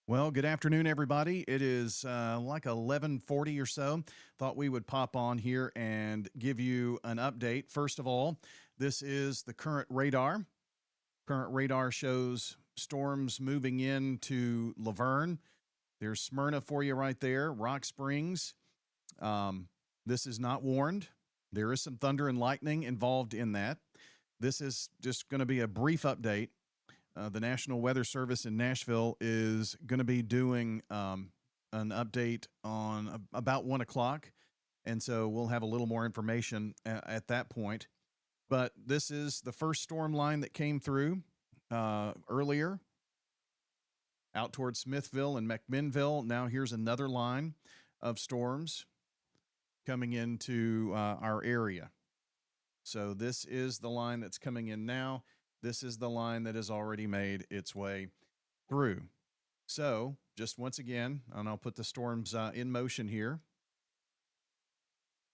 Well, good afternoon, everybody. It is like 11:40 or so. Thought we would pop on here and give you an update. First of all, this is the current radar. Current radar shows storms moving into Laverne. There's Smyrna for you right there, Rock Springs. This is not warned. There is some thunder and lightning involved in that. This is just going to be a brief update. The National Weather Service in Nashville is going to be doing an update on about 1 o'clock. And so we'll have a little more information at that point. But this is the first storm line that came through earlier out towards Smithville and McMinnville. Now here's another line of storms coming into our area. So this is the line that's coming in now. This is the line that has already made its way through. So just once again, and I'll put the storms in motion here.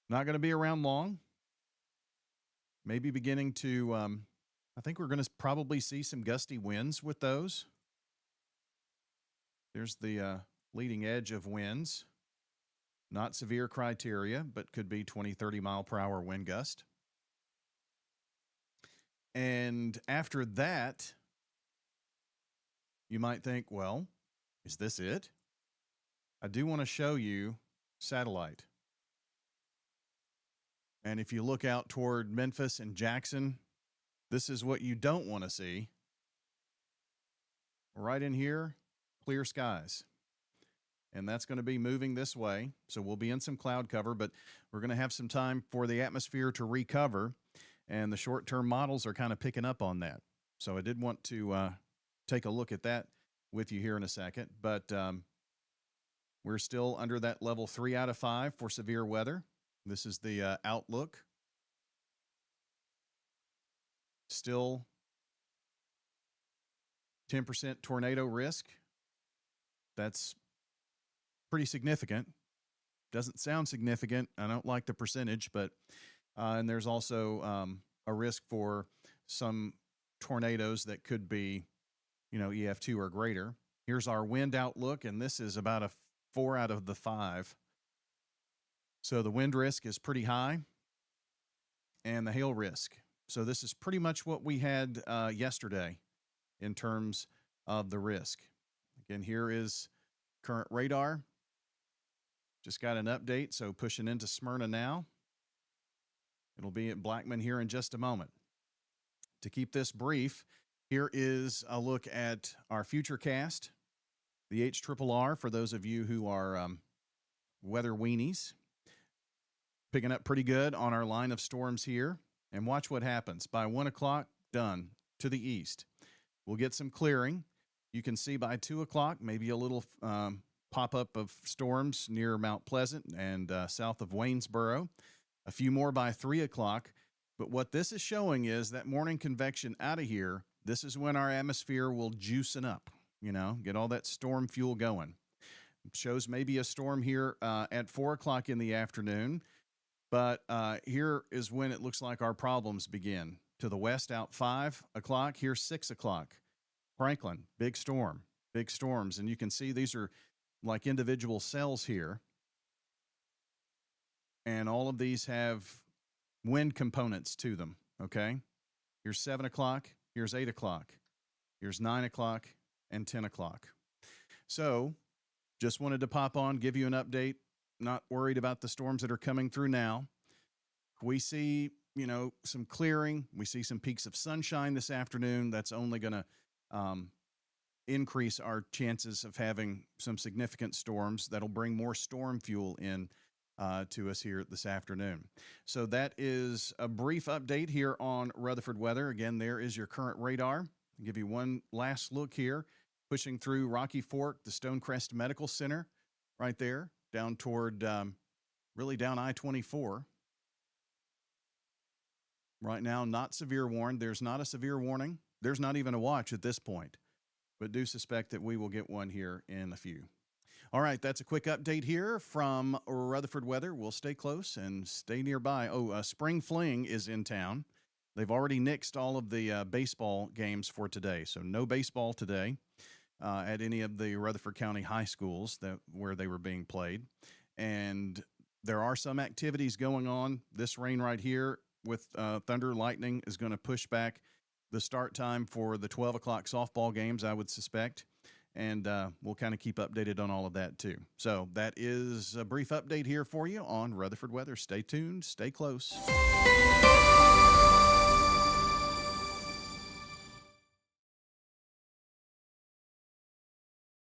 Not going to be around long. Maybe beginning to, I think we're going to probably see some gusty winds with those. There's the leading edge of winds. Not severe criteria, but could be 20, 30 mile per hour wind gust. And after that, you might think, well, is this it? I do want to show you satellite. And if you look out toward Memphis and Jackson, this is what you don't want to see. Right in here, clear skies. And that's going to be moving this way. So we'll be in some cloud cover, but we're going to have some time for the atmosphere to recover. And the short-term models are kind of picking up on that. So I did want to take a look at that with you here in a second. But we're still under that level 3 out of 5 for severe weather. This is the outlook. Still 10% tornado risk. That's pretty significant. Doesn't sound significant. I don't like the percentage, but and there's also a risk for some tornadoes that could be, EF2 or greater. Here's our wind outlook, and this is about a 4 out of the 5. So the wind risk is pretty high, and the hail risk. So this is pretty much what we had yesterday in terms of the risk. Again, here is current radar. Just got an update, so pushing into Smyrna now. It'll be at Blackman here in just a moment. To keep this brief, here is a look at our futurecast, the HRRR, for those of you who are weather weenies. Picking up pretty good on our line of storms here. And watch what happens. By 1 o'clock, done to the east. We'll get some clearing. You can see by 2 o'clock, maybe a little pop-up of storms near Mount Pleasant and south of Waynesboro. A few more by 3 o'clock. But what this is showing is that morning convection out of here, this is when our atmosphere will juicing up, get all that storm fuel going. It shows maybe a storm here at 4 o'clock in the afternoon. But here is when it looks like our problems begin. To the west out 5 o'clock, here's 6 o'clock. Franklin, big storm, big storms. And you can see these are like individual cells here. And all of these have wind components to them, okay? Here's 7 o'clock, here's 8 o'clock, here's 9 o'clock, and 10 o'clock. So just wanted to pop on, give you an update. Not worried about the storms that are coming through now. We see, some clearing. We see some peaks of sunshine this afternoon. That's only going to increase our chances of having some significant storms. That'll bring more storm fuel in to us here this afternoon. So that is a brief update here on Rutherford weather. Again, there is your current radar. I'll give you one last look here, pushing through Rocky Fork, the Stonecrest Medical Center right there, down toward, really down I-24. Right now, not severe warned. There's not a severe warning. There's not even a watch at this point, but do suspect that we will get one here in a few. All right, that's a quick update here from Rutherford weather. We'll stay close and stay nearby. Spring Fling is in town. They've already nixed all of the baseball games for today, so no baseball today. at any of the Rutherford County high schools where they were being played. And there are some activities going on. This rain right here with thunder, lightning is going to push back the start time for the 12 o'clock softball games, I would suspect. And we'll kind of keep updated on all of that too. So that is a brief update here for you on Rutherford weather. Stay tuned, stay close.